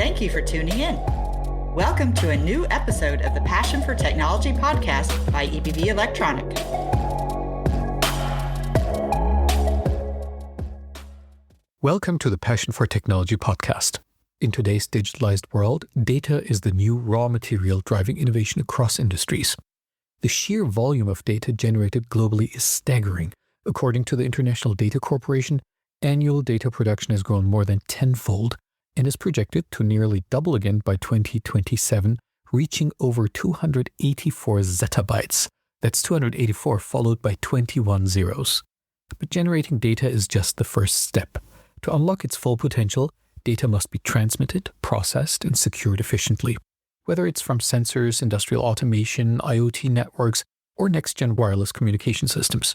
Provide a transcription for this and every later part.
thank you for tuning in. Welcome to a new episode of the Passion for Technology podcast by EBV Electronic. Welcome to the Passion for Technology podcast. In today's digitalized world, data is the new raw material driving innovation across industries. The sheer volume of data generated globally is staggering. According to the International Data Corporation, annual data production has grown more than tenfold and is projected to nearly double again by 2027, reaching over 284 zettabytes. That's 284 followed by 21 zeros. But generating data is just the first step. To unlock its full potential, data must be transmitted, processed, and secured efficiently. Whether it's from sensors, industrial automation, IoT networks, or next-gen wireless communication systems.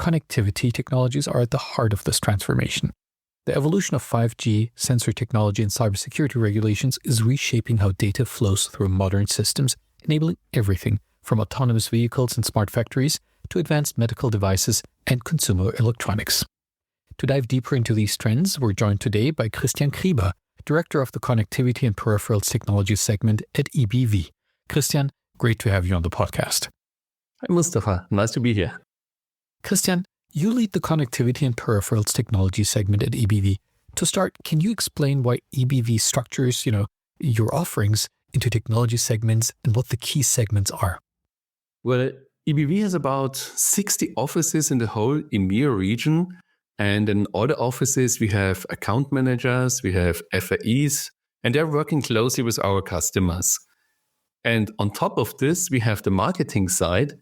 Connectivity technologies are at the heart of this transformation. The evolution of 5G, sensor technology, and cybersecurity regulations is reshaping how data flows through modern systems, enabling everything from autonomous vehicles and smart factories to advanced medical devices and consumer electronics. To dive deeper into these trends, we're joined today by Christian Krieber, Director of the Connectivity and Peripherals Technology segment at EBV. Christian, great to have you on the podcast. Hi, Mustafa. Nice to be here. Christian, you lead the Connectivity and Peripherals Technology segment at EBV. To start, can you explain why EBV structures, your offerings into technology segments and what the key segments are? Well, EBV has about 60 offices in the whole EMEA region. And in all the offices, we have account managers, we have FAEs, and they're working closely with our customers. And on top of this, we have the marketing side.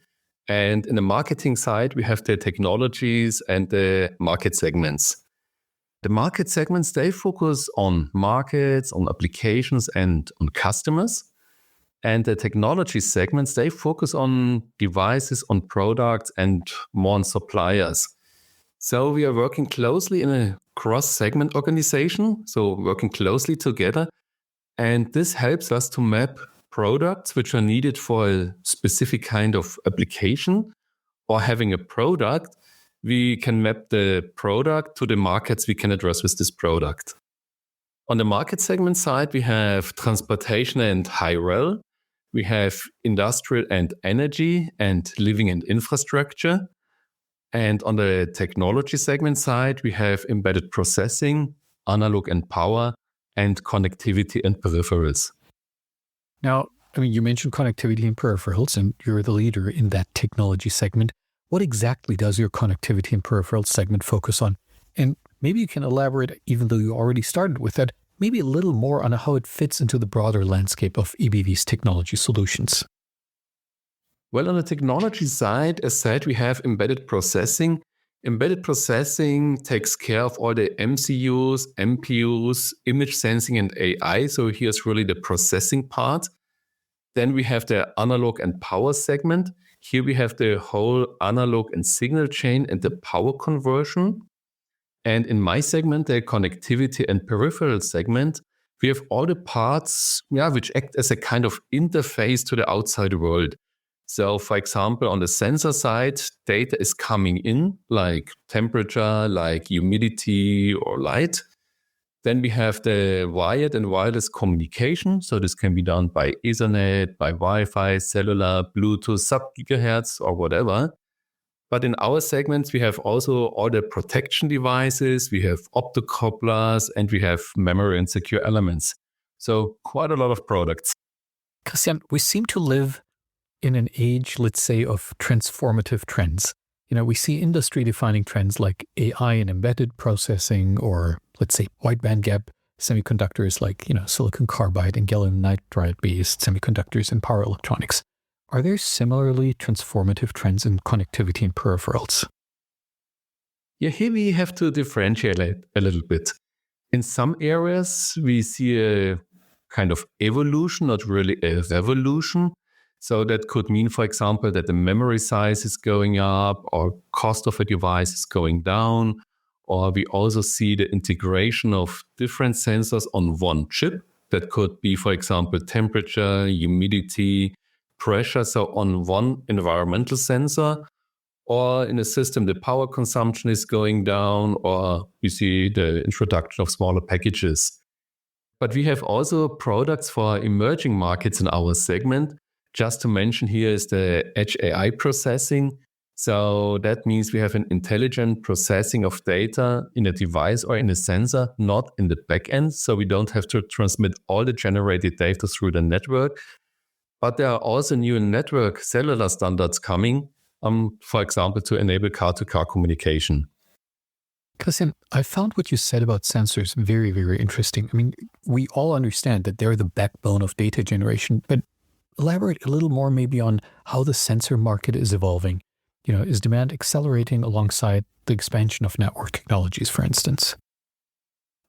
And in the marketing side, we have the technologies and the market segments. The market segments, they focus on markets, on applications, and on customers. And the technology segments, they focus on devices, on products, and more on suppliers. So we are working closely in a cross-segment organization, so working closely together. And this helps us to map products which are needed for a specific kind of application, or having a product, we can map the product to the markets we can address with this product. On the market segment side, we have transportation and high rail. We have industrial and energy and living and infrastructure. And on the technology segment side, we have embedded processing, analog and power, and connectivity and peripherals. Now, you mentioned connectivity and peripherals, and you're the leader in that technology segment. What exactly does your connectivity and peripherals segment focus on? And maybe you can elaborate, even though you already started with that, maybe a little more on how it fits into the broader landscape of EBV's technology solutions. Well, on the technology side, as said, we have embedded processing. Embedded processing takes care of all the MCUs, MPUs, image sensing, and AI. So here's really the processing part. Then we have the analog and power segment. Here we have the whole analog and signal chain and the power conversion. And in my segment, the connectivity and peripheral segment, we have all the parts which act as a kind of interface to the outside world. So, for example, on the sensor side, data is coming in, like temperature, like humidity or light. Then we have the wired and wireless communication. So this can be done by Ethernet, by Wi-Fi, cellular, Bluetooth, sub-gigahertz, or whatever. But in our segments, we have also all the protection devices, we have optocouplers, and we have memory and secure elements. So quite a lot of products. Christian, we seem to live in an age, let's say, of transformative trends. We see industry-defining trends like AI and embedded processing, or let's say wide bandgap semiconductors like, silicon carbide and gallium nitride-based semiconductors and power electronics. Are there similarly transformative trends in connectivity and peripherals? Yeah, here we have to differentiate a little bit. In some areas, we see a kind of evolution, not really a revolution. So that could mean, for example, that the memory size is going up or cost of a device is going down. Or we also see the integration of different sensors on one chip. That could be, for example, temperature, humidity, pressure. So on one environmental sensor, or in a system, the power consumption is going down, or you see the introduction of smaller packages. But we have also products for emerging markets in our segment. Just to mention here is the Edge AI processing. So that means we have an intelligent processing of data in a device or in a sensor, not in the back end. So we don't have to transmit all the generated data through the network. But there are also new network cellular standards coming, for example, to enable car-to-car communication. Christian, I found what you said about sensors very, very interesting. I mean, we all understand that they're the backbone of data generation, but elaborate a little more maybe on how the sensor market is evolving. Is demand accelerating alongside the expansion of network technologies, for instance?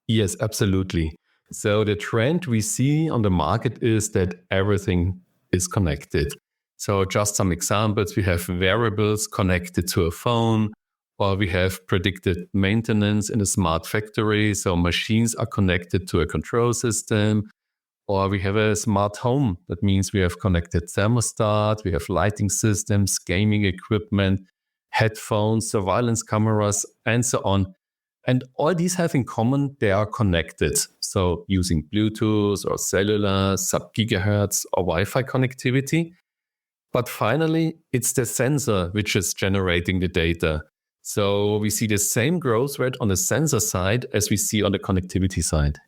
Yes, absolutely. So the trend we see on the market is that everything is connected. So just some examples, we have wearables connected to a phone, or we have predicted maintenance in a smart factory. So machines are connected to a control system. Or we have a smart home. That means we have connected thermostat, we have lighting systems, gaming equipment, headphones, surveillance cameras, and so on. And all these have in common, they are connected. So using Bluetooth or cellular, sub-gigahertz or Wi-Fi connectivity. But finally, it's the sensor which is generating the data. So we see the same growth rate on the sensor side as we see on the connectivity side.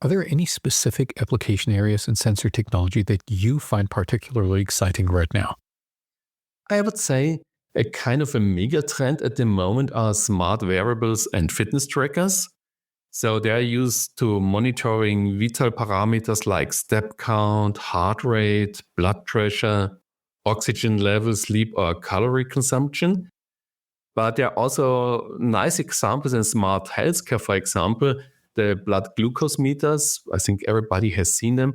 Are there any specific application areas in sensor technology that you find particularly exciting right now? I would say a kind of a mega trend at the moment are smart wearables and fitness trackers. So they are used to monitoring vital parameters like step count, heart rate, blood pressure, oxygen level, sleep, or calorie consumption. But there are also nice examples in smart healthcare, for example, the blood glucose meters. I think everybody has seen them.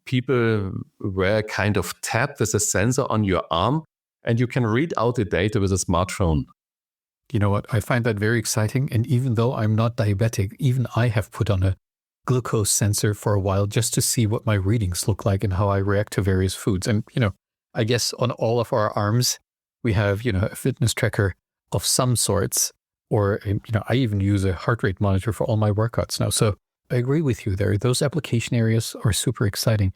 People wear a kind of tab with a sensor on your arm, and you can read out the data with a smartphone. You know what? I find that very exciting. And even though I'm not diabetic, even I have put on a glucose sensor for a while just to see what my readings look like and how I react to various foods. And, I guess on all of our arms, we have, a fitness tracker of some sorts. Or, I even use a heart rate monitor for all my workouts now. So I agree with you there. Those application areas are super exciting.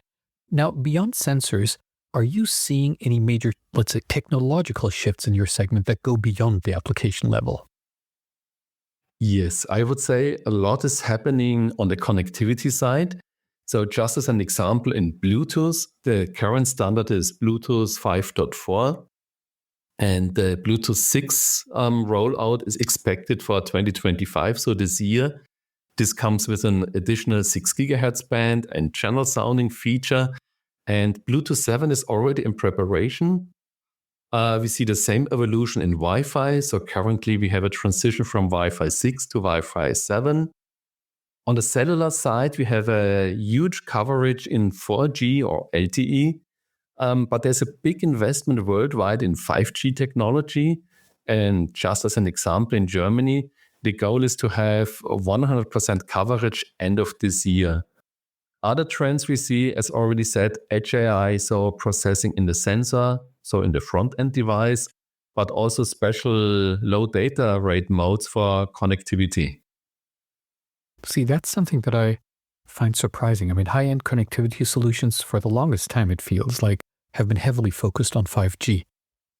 Now, beyond sensors, are you seeing any major, let's say, technological shifts in your segment that go beyond the application level? Yes, I would say a lot is happening on the connectivity side. So just as an example, in Bluetooth, the current standard is Bluetooth 5.4. And the Bluetooth 6 rollout is expected for 2025, so this year. This comes with an additional 6 gigahertz band and channel sounding feature. And Bluetooth 7 is already in preparation. We see the same evolution in Wi-Fi. So currently we have a transition from Wi-Fi 6 to Wi-Fi 7. On the cellular side, we have a huge coverage in 4G or LTE. But there's a big investment worldwide in 5G technology. And just as an example, in Germany, the goal is to have 100% coverage end of this year. Other trends we see, as already said, Edge AI, so processing in the sensor, so in the front-end device, but also special low data rate modes for connectivity. See, that's something that I find surprising. I mean, high-end connectivity solutions for the longest time, it feels like, have been heavily focused on 5G.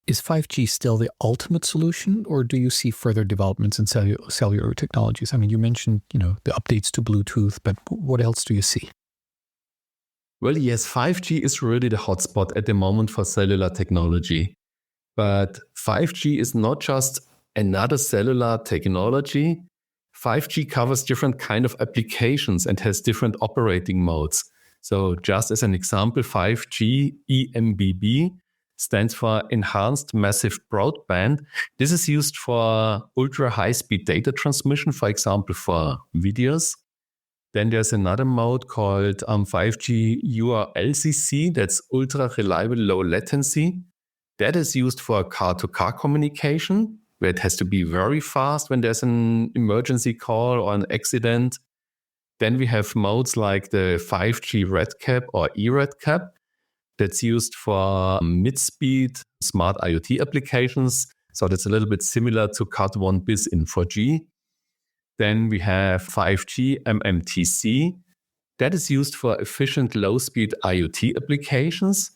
Is 5G still the ultimate solution, or do you see further developments in cellular technologies? I mean, you mentioned, the updates to Bluetooth, but what else do you see? Well, yes, 5G is really the hotspot at the moment for cellular technology. But 5G is not just another cellular technology. 5G covers different kind of applications and has different operating modes. So just as an example, 5G EMBB stands for Enhanced Massive Broadband. This is used for ultra high-speed data transmission, for example, for videos. Then there's another mode called 5G URLCC, that's ultra reliable low latency. That is used for car-to-car communication, where it has to be very fast when there's an emergency call or an accident. Then we have modes like the 5G RedCap or eRedCap that's used for mid-speed smart IoT applications. So that's a little bit similar to Cat1bis in 4G. Then we have 5G MMTC. That is used for efficient low-speed IoT applications.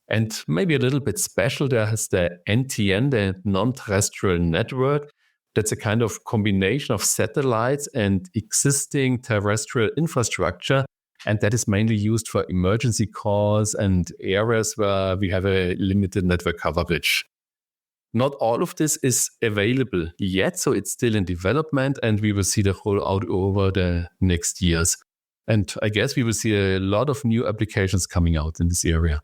And maybe a little bit special, there is the NTN, the non-terrestrial network. That's a kind of combination of satellites and existing terrestrial infrastructure. And that is mainly used for emergency calls and areas where we have a limited network coverage. Not all of this is available yet, so it's still in development, and we will see the rollout over the next years. And I guess we will see a lot of new applications coming out in this area.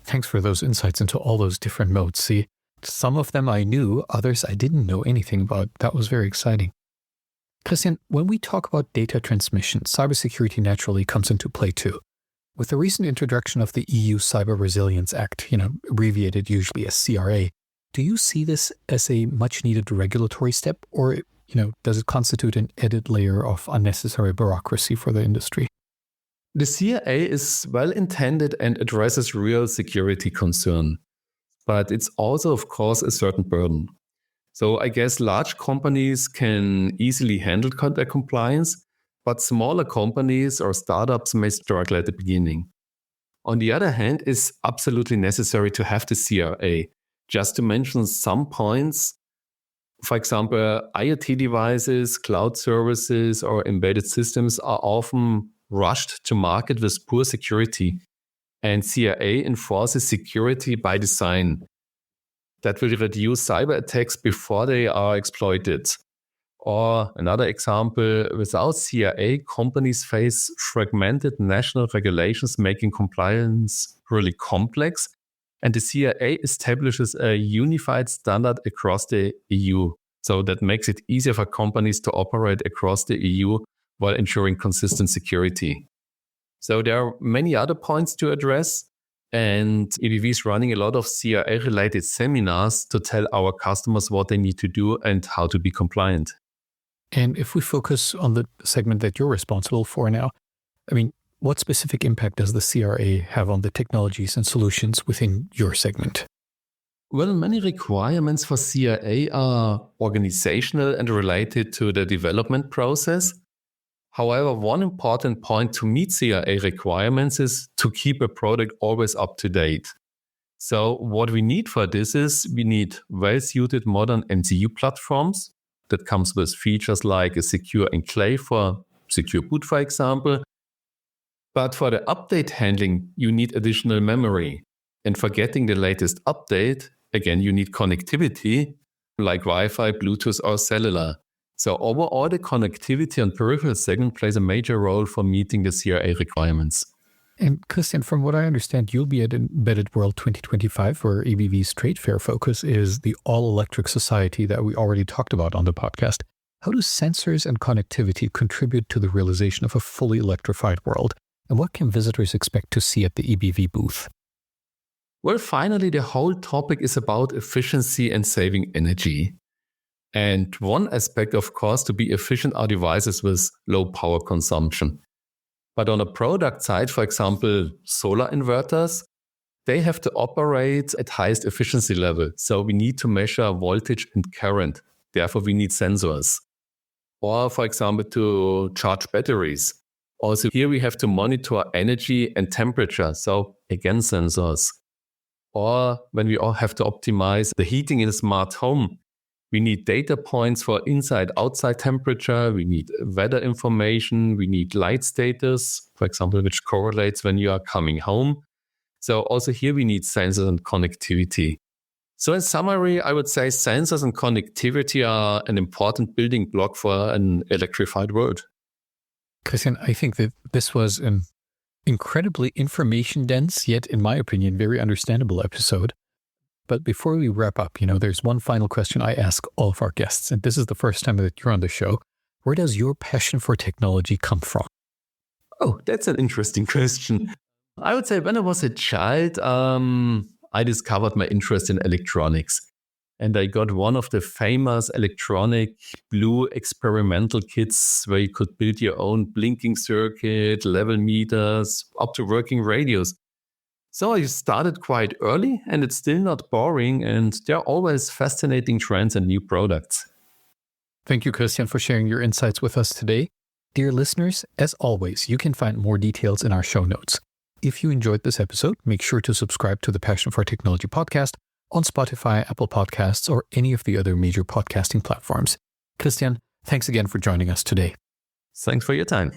Thanks for those insights into all those different modes. See, some of them I knew, others I didn't know anything about. That was very exciting. Christian, when we talk about data transmission, cybersecurity naturally comes into play too. With the recent introduction of the EU Cyber Resilience Act, abbreviated usually as CRA, do you see this as a much needed regulatory step, or, does it constitute an added layer of unnecessary bureaucracy for the industry? The CRA is well intended and addresses real security concern, but it's also, of course, a certain burden. So I guess large companies can easily handle their compliance, but smaller companies or startups may struggle at the beginning. On the other hand, it's absolutely necessary to have the CRA. Just to mention some points, for example, IoT devices, cloud services, or embedded systems are often rushed to market with poor security, and CRA enforces security by design. That will reduce cyber attacks before they are exploited. Or another example, without CRA, companies face fragmented national regulations, making compliance really complex. And the CRA establishes a unified standard across the EU. So that makes it easier for companies to operate across the EU while ensuring consistent security. So there are many other points to address, and EBV is running a lot of CRA-related seminars to tell our customers what they need to do and how to be compliant. And if we focus on the segment that you're responsible for now, what specific impact does the CRA have on the technologies and solutions within your segment? Well, many requirements for CRA are organizational and related to the development process. However, one important point to meet CRA requirements is to keep a product always up to date. So what we need for this is we need well-suited modern MCU platforms that comes with features like a secure enclave for secure boot, for example. But for the update handling, you need additional memory. And for getting the latest update, again, you need connectivity like Wi-Fi, Bluetooth, or cellular. So overall, the connectivity and peripheral segment plays a major role for meeting the CRA requirements. And Christian, from what I understand, you'll be at Embedded World 2025, where EBV's trade fair focus is the all-electric society that we already talked about on the podcast. How do sensors and connectivity contribute to the realization of a fully electrified world? And what can visitors expect to see at the EBV booth? Well, finally, the whole topic is about efficiency and saving energy. And one aspect, of course, to be efficient are devices with low power consumption. But on a product side, for example, solar inverters, they have to operate at highest efficiency level. So we need to measure voltage and current. Therefore, we need sensors. Or, for example, to charge batteries. Also, here we have to monitor energy and temperature. So again, sensors. Or when we all have to optimize the heating in a smart home, we need data points for inside-outside temperature. We need weather information. We need light status, for example, which correlates when you are coming home. So also here we need sensors and connectivity. So in summary, I would say sensors and connectivity are an important building block for an electrified world. Christian, I think that this was an incredibly information-dense, yet, in my opinion, very understandable episode. But before we wrap up, there's one final question I ask all of our guests, and this is the first time that you're on the show. Where does your passion for technology come from? Oh, that's an interesting question. I would say when I was a child, I discovered my interest in electronics. And I got one of the famous electronic blue experimental kits where you could build your own blinking circuit, level meters, up to working radios. So I started quite early, and it's still not boring, and there are always fascinating trends and new products. Thank you, Christian, for sharing your insights with us today. Dear listeners, as always, you can find more details in our show notes. If you enjoyed this episode, make sure to subscribe to the Passion for Technology podcast on Spotify, Apple Podcasts, or any of the other major podcasting platforms. Christian, thanks again for joining us today. Thanks for your time.